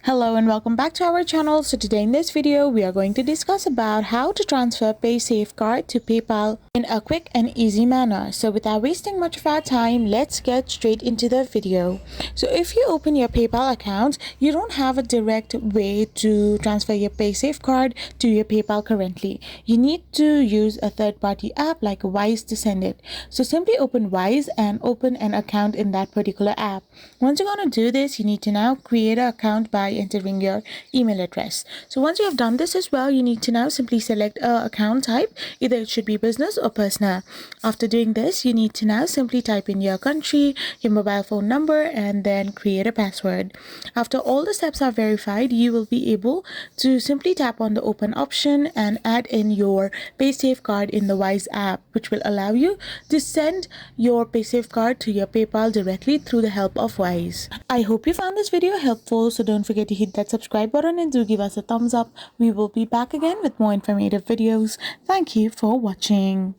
Hello and welcome back to our channel. So today in this video we are going to discuss about how to transfer Paysafe card to PayPal in a quick and easy manner. So without wasting much of our time, let's get straight into the video. So if you open your PayPal account, you don't have a direct way to transfer your Paysafe card to your PayPal currently. You need to use a third-party app like Wise to send it. So simply open Wise and open an account in that particular app. Once you're going to do this, you need to now create an account by entering your email address. So once you have done this as well, you need to now simply select a account type. Either it should be business or personal. After doing this, you need to now simply type in your country, your mobile phone number, and then create a password. After all the steps are verified, you will be able to simply tap on the open option and add in your Paysafe card in the Wise app, which will allow you to send your Paysafe card to your PayPal directly through the help of Wise. I hope you found this video helpful, so don't forget to hit that subscribe button and do give us a thumbs up. We will be back again with more informative videos. Thank you for watching.